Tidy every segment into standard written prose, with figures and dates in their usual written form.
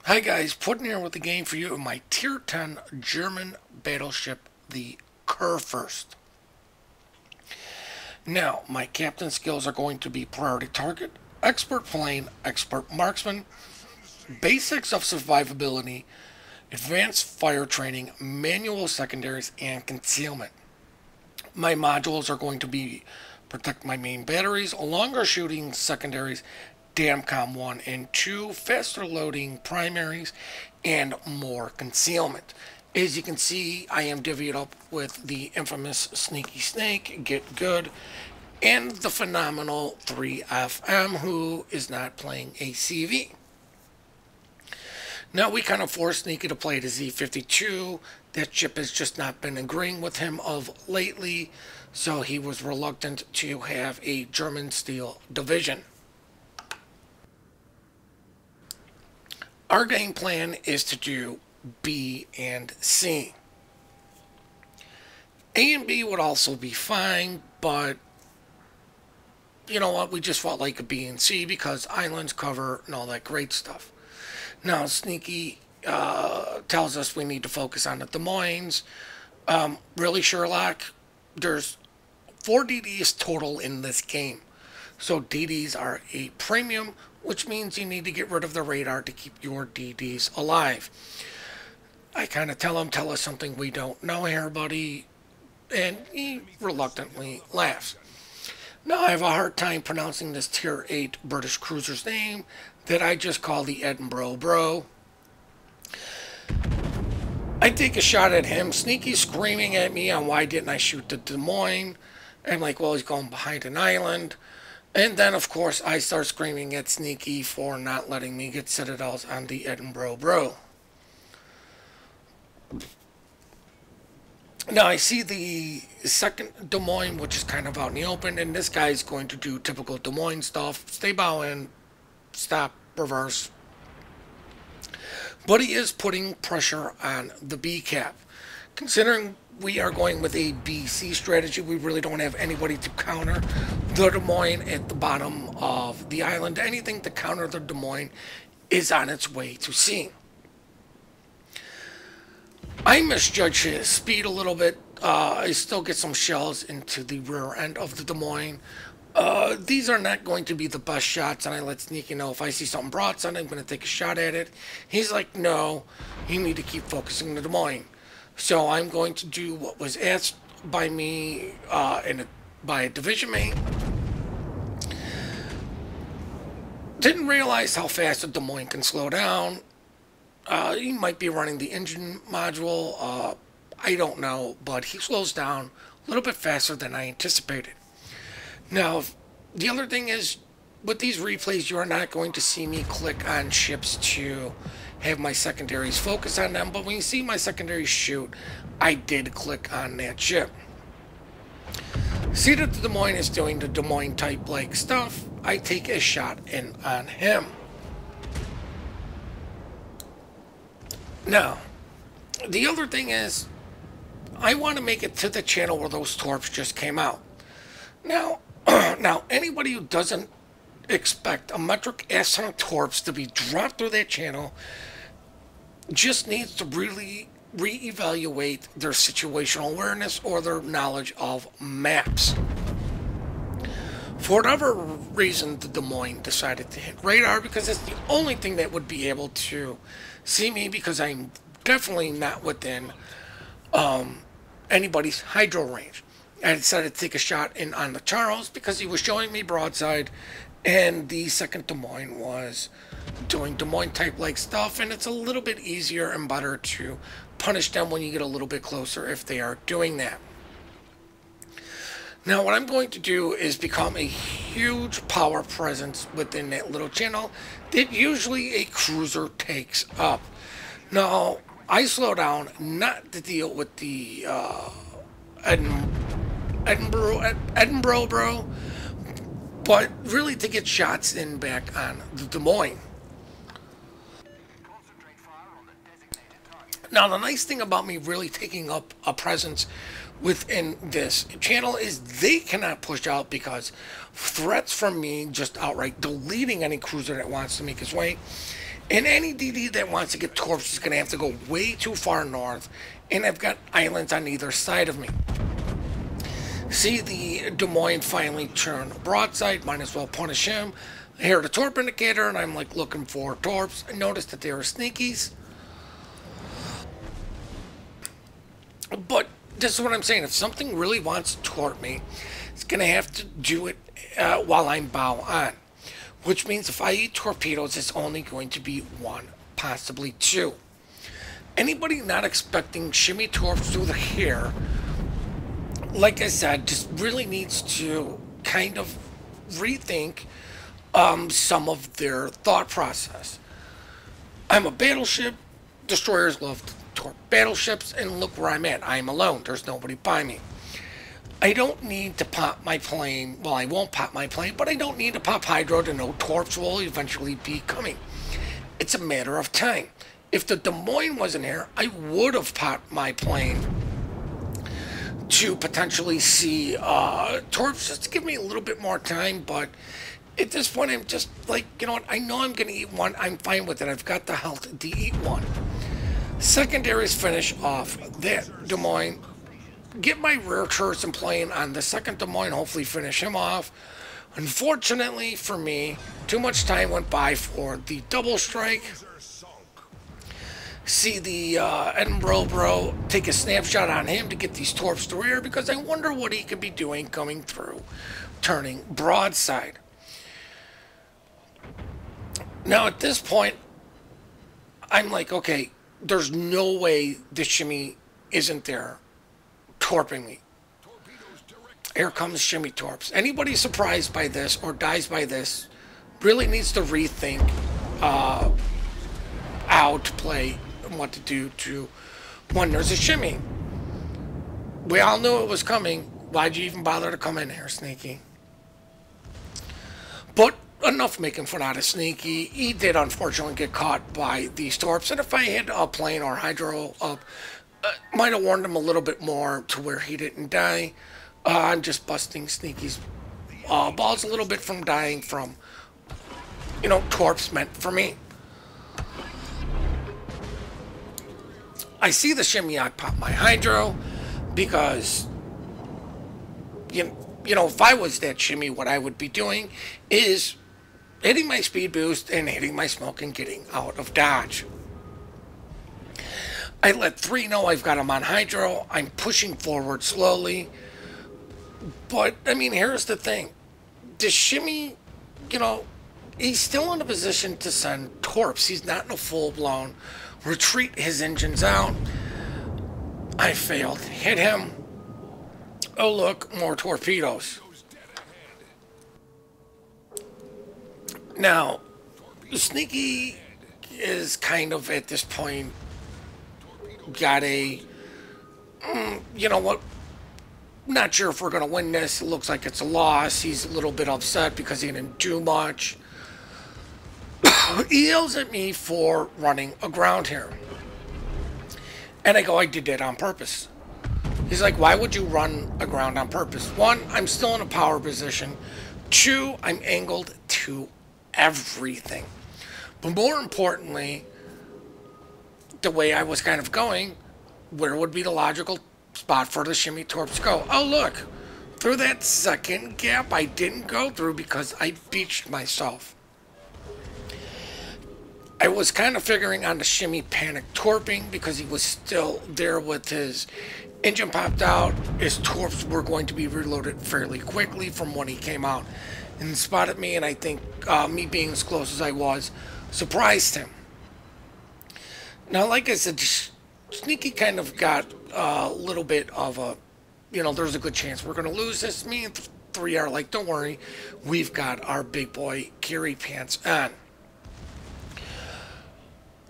Hi guys, Puddin here with the game for you of my Tier 10 German battleship, the Kurfürst. Now, my captain skills are going to be priority target, expert plane, expert marksman, basics of survivability, advanced fire training, manual secondaries, and concealment. My modules are going to be protect my main batteries, longer shooting secondaries, Damcom 1 and 2, faster loading primaries, and more concealment. As you can see, I am divvied up with the infamous Sneaky Snake, Get Good, and the phenomenal 3FM, who is not playing ACV. Now, we kind of forced Sneaky to play the Z52. That chip has just not been agreeing with him of lately, so he was reluctant to have a German steel division. Our game plan is to do B and C. A and B would also be fine, but you know what? We just felt like a B and C because islands cover and all that great stuff. Now, Sneaky tells us we need to focus on the Des Moines. Really, Sherlock, there's 4 DDs total in this game. So DDs are a premium, which means you need to get rid of the radar to keep your DDs alive. I kind of tell him, tell us something we don't know here, buddy, and he reluctantly laughs. Now, I have a hard time pronouncing this Tier 8 British cruiser's name that I just call the Edinburgh Bro. I take a shot at him, Sneaky screaming at me on why didn't I shoot the Des Moines. I'm like, well, he's going behind an island. And then, of course, I start screaming at Sneaky for not letting me get citadels on the Edinburgh Bro. Now, I see the second Des Moines, which is kind of out in the open, and this guy's going to do typical Des Moines stuff. Stay bow in, stop, reverse. But he is putting pressure on the B cap. Considering we are going with a BC strategy, we really don't have anybody to counter the Des Moines at the bottom of the island. Anything to counter the Des Moines is on its way to C. I misjudge his speed a little bit. I still get some shells into the rear end of the Des Moines. These are not going to be the best shots, and I let Sneaky know if I see something broadside, I'm going to take a shot at it. He's like, no, you need to keep focusing on the Des Moines. So I'm going to do what was asked by me by a division mate. Didn't realize how fast the Des Moines can slow down. He might be running the engine module. I don't know, but he slows down a little bit faster than I anticipated. Now, the other thing is, with these replays, you are not going to see me click on ships to have my secondaries focus on them, but when you see my secondaries shoot, I did click on that ship. See that the Des Moines is doing the Des Moines type like stuff, I take a shot in on him. Now, the other thing is, I want to make it to the channel where those torps just came out. Now, anybody who doesn't expect a metric S-ton of torps to be dropped through that channel just needs to really reevaluate their situational awareness or their knowledge of maps. For whatever reason, the Des Moines decided to hit radar because it's the only thing that would be able to see me, because I'm definitely not within anybody's hydro range. I decided to take a shot in on the Charles because he was showing me broadside, and the second Des Moines was doing Des Moines type like stuff, and it's a little bit easier and better to punish them when you get a little bit closer if they are doing that. Now, what I'm going to do is become a huge power presence within that little channel that usually a cruiser takes up. Now, I slow down not to deal with the Edinburgh Bro, but really to get shots in back on the Des Moines. Now, the nice thing about me really taking up a presence within this channel is they cannot push out, because threats from me just outright deleting any cruiser that wants to make its way And any DD that wants to get torps is going to have to go way too far north, and I've got islands on either side of me. See the Des Moines finally turned broadside, might as well punish him. I hear the torp indicator, and I'm like looking for torps. I noticed that they were sneakies. But this is what I'm saying. If something really wants to torp me, it's going to have to do it while I'm bow on. Which means if I eat torpedoes, it's only going to be one, possibly two. Anybody not expecting shimmy torps through the hair, like I said, just really needs to kind of rethink some of their thought process. I'm a battleship. Destroyers love to torp battleships, and look where I'm at. I'm alone. There's nobody by me. I don't need to pop my plane. Well, I won't pop my plane, but I don't need to pop hydro to know torps will eventually be coming. It's a matter of time. If the Des Moines wasn't here, I would have popped my plane to potentially see torps, just to give me a little bit more time. But at this point, I'm just like, you know what? I know I'm going to eat one. I'm fine with it. I've got the health to eat one. Secondaries finish off that Des Moines. Get my rear turrets in plane on the second Des Moines, hopefully finish him off. Unfortunately for me, too much time went by for the double strike. See the Edinburgh bro, take a snapshot on him to get these torps to rear, because I wonder what he could be doing coming through, turning broadside. Now at this point, I'm like, okay, there's no way the shimmy isn't there torping me. Here comes shimmy torps. Anybody surprised by this or dies by this really needs to rethink how to play and what to do to when there's a shimmy. We all knew it was coming. Why'd you even bother to come in here, Sneaky? But enough making fun out of Sneaky. He did unfortunately get caught by these torps, and if I had a plane or hydro up, might have warned him a little bit more to where he didn't die. I'm just busting Sneaky's balls a little bit from dying from, you know, torps meant for me. I see the shimmy, I pop my hydro, because, you know, if I was that shimmy, what I would be doing is hitting my speed boost and hitting my smoke and getting out of dodge. I let 3 know I've got him on hydro. I'm pushing forward slowly. But, I mean, here's the thing. The shimmy, you know, he's still in a position to send torps. He's not in a full-blown retreat. His engine's out. I failed. Hit him. Oh, look, more torpedoes. Now, Sneaky is kind of, at this point, got a, you know what, not sure if we're going to win this. It looks like it's a loss. He's a little bit upset because he didn't do much. He yells at me for running aground here. And I go, I did that on purpose. He's like, why would you run aground on purpose? 1, I'm still in a power position. 2, I'm angled to everything. But more importantly, the way I was kind of going, where would be the logical spot for the shimmy torps to go? Oh, look, through that second gap I didn't go through because I beached myself. I was kind of figuring on the shimmy panic torping because he was still there with his engine popped out. His torps were going to be reloaded fairly quickly from when he came out and spotted me, and I think me being as close as I was surprised him. Now, like I said, Sneaky kind of got a little bit of a, you know, there's a good chance we're going to lose this. Me and 3 are like, don't worry, we've got our big boy carry pants on.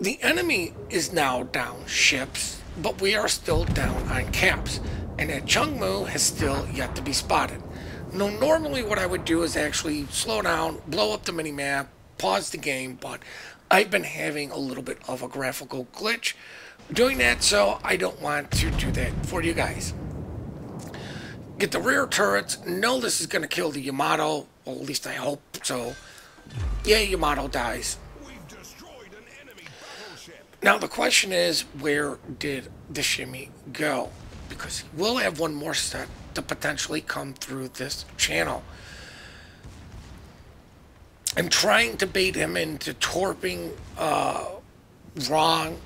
The enemy is now down ships, but we are still down on caps, and that Chungmu has still yet to be spotted. Now, normally what I would do is actually slow down, blow up the minimap, pause the game, but I've been having a little bit of a graphical glitch doing that, so I don't want to do that for you guys. Get the rear turrets. No, this is going to kill the Yamato. Well, at least I hope so. Yeah, Yamato dies. Now the question is, where did the shimmy go? Because we'll have one more set to potentially come through this channel. I'm trying to bait him into torping wrong,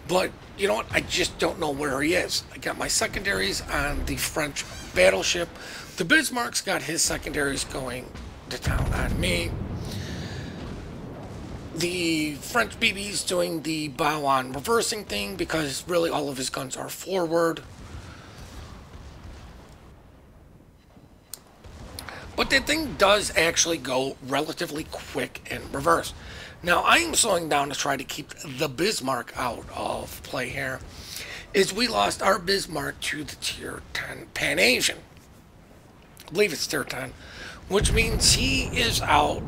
but you know what? I just don't know where he is. I got my secondaries on the French battleship. The Bismarck's got his secondaries going to town on me. The French BB's doing the bow on reversing thing because really all of his guns are forward. But that thing does actually go relatively quick in reverse. Now, I am slowing down to try to keep the Bismarck out of play here. Is we lost our Bismarck to the Tier 10 Pan-Asian. I believe it's Tier 10. Which means he is out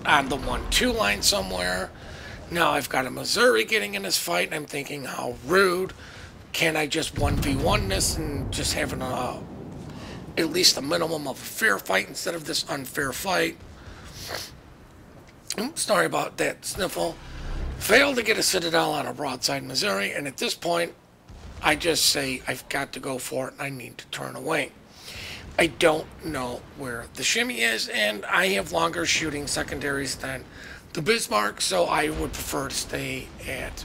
on the 1-2 line somewhere. Now, I've got a Missouri getting in this fight, and I'm thinking, how rude. Can I just 1v1 this and just have at least a minimum of a fair fight instead of this unfair fight? Oops, sorry about that sniffle. Failed to get a Citadel on a broadside Missouri, and at this point, I just say I've got to go for it and I need to turn away. I don't know where the shimmy is, and I have longer shooting secondaries than the Bismarck, so I would prefer to stay at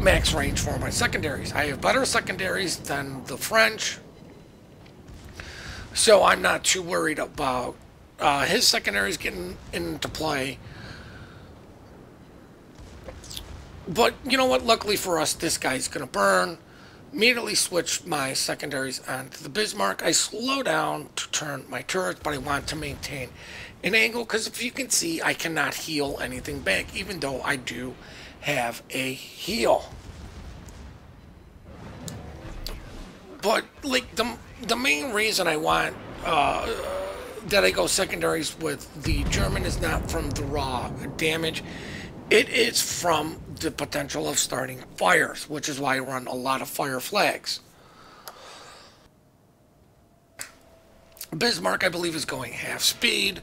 max range for my secondaries. I have better secondaries than the French, so I'm not too worried about his secondaries getting into play. But you know what? Luckily for us, this guy's going to burn. Immediately switch my secondaries onto the Bismarck. I slow down to turn my turret, but I want to maintain an angle because if you can see, I cannot heal anything back, even though I do have a heal. But like the main reason I want that I go secondaries with the German is not from the raw damage. It is from the potential of starting fires, which is why I run a lot of fire flags. Bismarck, I believe, is going half speed.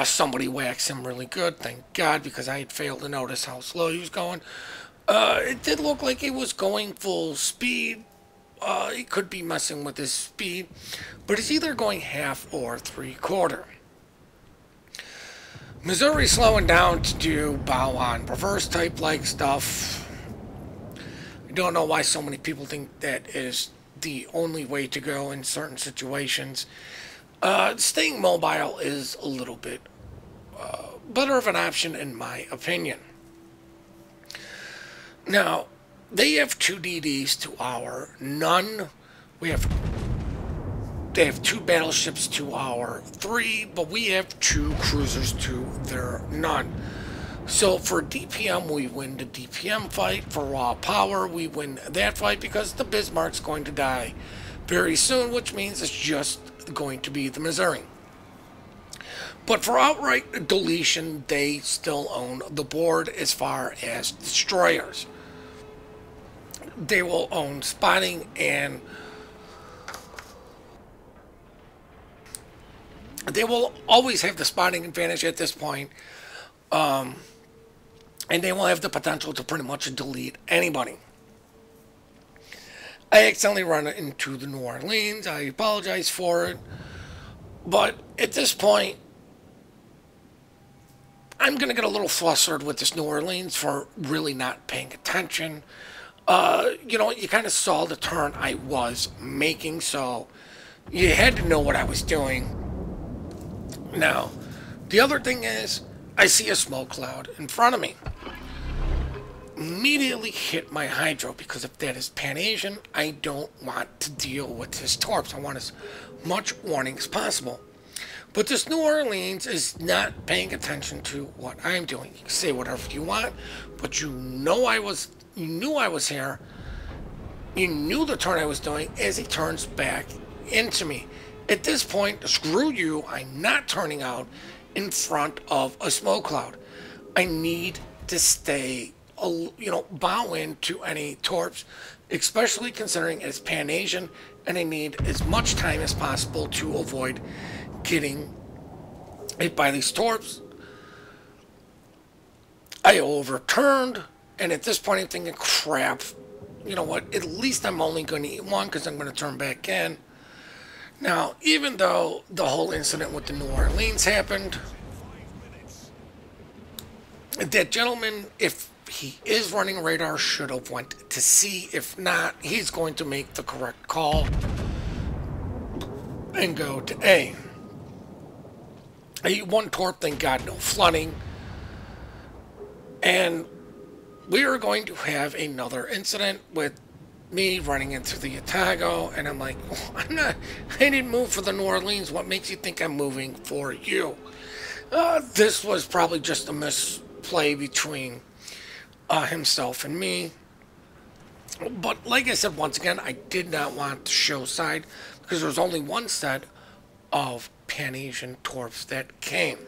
Somebody whacks him really good, thank God, because I had failed to notice how slow he was going. It did look like he was going full speed. He could be messing with his speed, but he's either going half or 3/4. Missouri slowing down to do bow on reverse type like stuff. I don't know why so many people think that is the only way to go in certain situations. Staying mobile is a little bit better of an option in my opinion. Now, they have 2 DDs to our none. They have 2 battleships to our 3, but we have 2 cruisers to their none. So for DPM, we win the DPM fight. For raw power, we win that fight because the Bismarck's going to die very soon, which means it's just going to be the Missouri. But for outright deletion, they still own the board as far as destroyers. They will own spotting, and they will always have the spotting advantage at this point. And they will have the potential to pretty much delete anybody. I accidentally run into the New Orleans. I apologize for it. But at this point, I'm going to get a little flustered with this New Orleans for really not paying attention. You know, you kind of saw the turn I was making, so you had to know what I was doing. Now, the other thing is, I see a smoke cloud in front of me. Immediately hit my hydro, because if that is Pan-Asian, I don't want to deal with his torps. I want as much warning as possible. But this New Orleans is not paying attention to what I'm doing. You can say whatever you want, but you knew I was here. You knew the turn I was doing as he turns back into me. At this point, screw you, I'm not turning out in front of a smoke cloud. I need to stay, bow into any torps, especially considering it's Pan-Asian, and I need as much time as possible to avoid getting hit by these torps. I overturned And at this point, I'm thinking, crap, you know what? At least I'm only going to eat one because I'm going to turn back in. Now, even though the whole incident with the New Orleans happened, that gentleman, if he is running radar, should have went to see. If not, he's going to make the correct call and go to A. One torp, thank God, no flooding. And we are going to have another incident with me running into the Otago, and I'm like, oh, I didn't move for the New Orleans. What makes you think I'm moving for you? This was probably just a misplay between himself and me. But like I said, once again, I did not want to show side because there was only one set of Pan-Asian torps that came.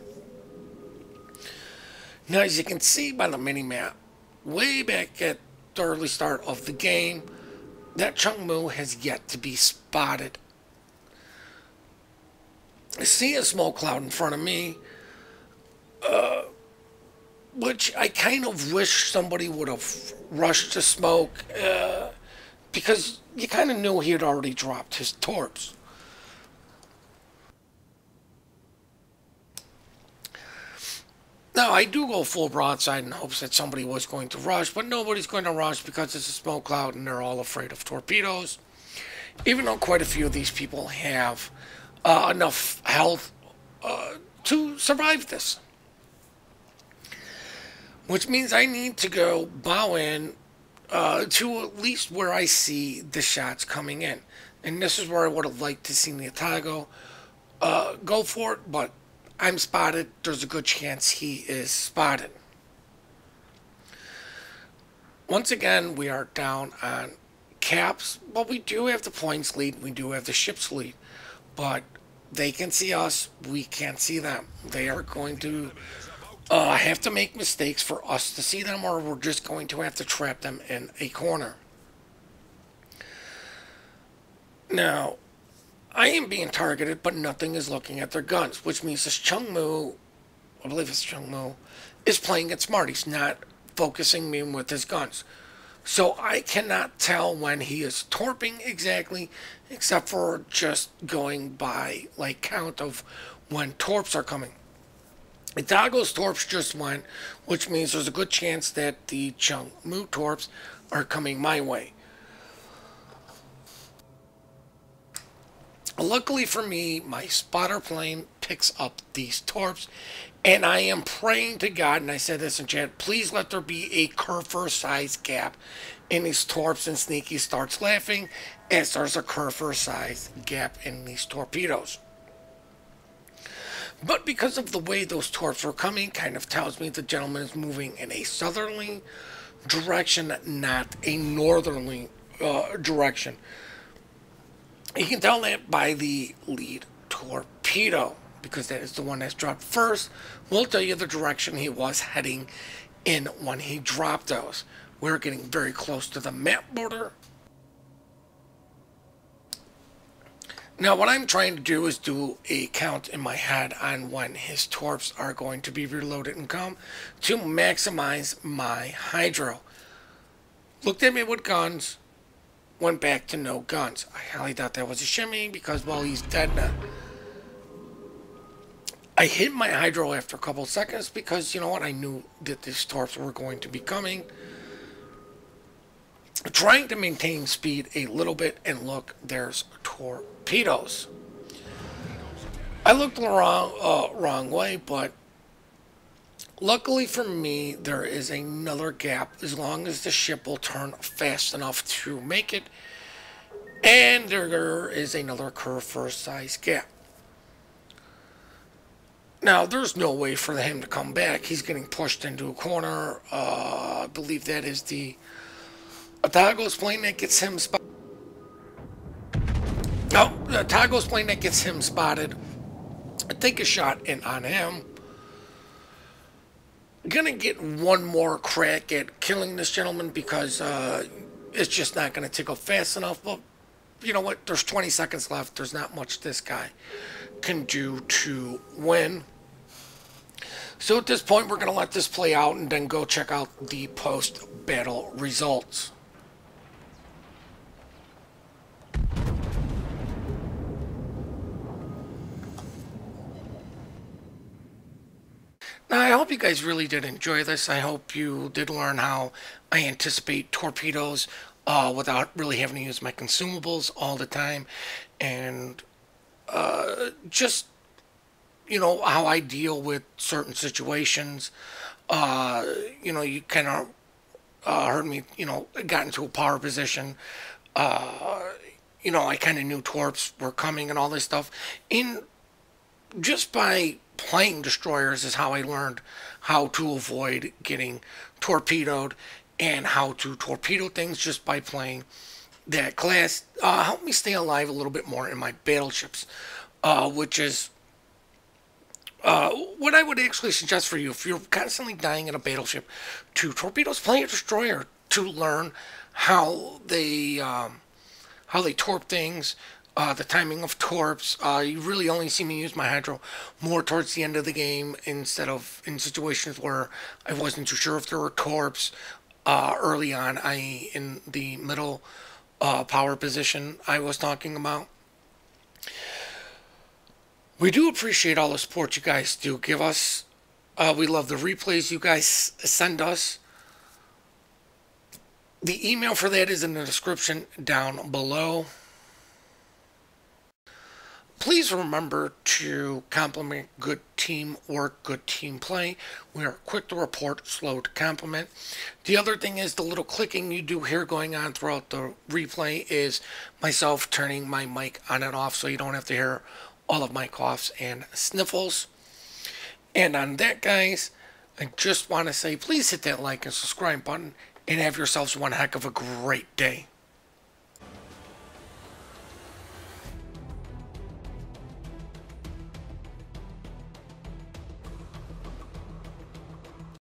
Now, as you can see by the mini-map, way back at the early start of the game, that Chungmu has yet to be spotted. I see a smoke cloud in front of me, which I kind of wish somebody would have rushed to smoke, because you kind of knew he had already dropped his torps. Now, I do go full broadside in hopes that somebody was going to rush, but nobody's going to rush because it's a smoke cloud and they're all afraid of torpedoes. Even though quite a few of these people have enough health to survive this. Which means I need to go bow in to at least where I see the shots coming in. And this is where I would have liked to see the Otago go for it, but I'm spotted. There's a good chance he is spotted. Once again, we are down on caps, but we do have the points lead. We do have the ships lead, but they can see us. We can't see them. They are going to have to make mistakes for us to see them, or we're just going to have to trap them in a corner. Now, I am being targeted, but nothing is looking at their guns, which means this Chungmu, I believe it's Chungmu, is playing it smart. He's not focusing me with his guns. So I cannot tell when he is torping exactly, except for just going by, like, count of when torps are coming. Otago's torps just went, which means there's a good chance that the Chungmu torps are coming my way. Luckily for me, my spotter plane picks up these torps, and I am praying to God, and I said this in chat, please let there be a Kurfürst-sized gap in these torps, and Sneaky starts laughing as there's a Kurfürst-sized gap in these torpedoes. But because of the way those torps were coming, kind of tells me the gentleman is moving in a southerly direction, not a northerly direction. You can tell that by the lead torpedo, because that is the one that's dropped first. We'll tell you the direction he was heading in when he dropped those. We're getting very close to the map border. Now, what I'm trying to do is do a count in my head on when his torps are going to be reloaded and come to maximize my hydro. Looked at me with guns. Went back to no guns. I highly doubt that was a shimmy because, well, he's dead now. I hit my hydro after a couple seconds because, you know what, I knew that these torps were going to be coming. Trying to maintain speed a little bit, and look, there's torpedoes. I looked the wrong way, but luckily for me, there is another gap as long as the ship will turn fast enough to make it. And there is another Kurfürst-sized gap. Now, there's no way for him to come back. He's getting pushed into a corner. I believe that is the Otago's plane that gets him spotted. No, the Otago's plane that gets him spotted. I take a shot in on him. Gonna get one more crack at killing this gentleman because it's just not gonna tickle fast enough. But you know what? There's 20 seconds left. There's not much this guy can do to win. So at this point, we're going to let this play out and then go check out the post-battle results. Now, I hope you guys really did enjoy this. I hope you did learn how I anticipate torpedoes without really having to use my consumables all the time. And just, how I deal with certain situations. You kind of heard me, got into a power position. I kind of knew torps were coming and all this stuff. In just by playing destroyers is how I learned how to avoid getting torpedoed and how to torpedo things just by playing that class. Helped me stay alive a little bit more in my battleships, which is what I would actually suggest for you if you're constantly dying in a battleship to torpedoes, play a destroyer to learn how they torp things, the timing of torps. You really only see me use my hydro more towards the end of the game instead of in situations where I wasn't too sure if there were torps early on, i.e. in the middle power position I was talking about. We do appreciate all the support you guys do give us. We love the replays you guys send us. The email for that is in the description down below. Please remember to compliment good teamwork, good team play. We are quick to report, slow to compliment. The other thing is the little clicking you do hear going on throughout the replay is myself turning my mic on and off so you don't have to hear all of my coughs and sniffles. And on that, guys, I just want to say please hit that like and subscribe button and have yourselves one heck of a great day.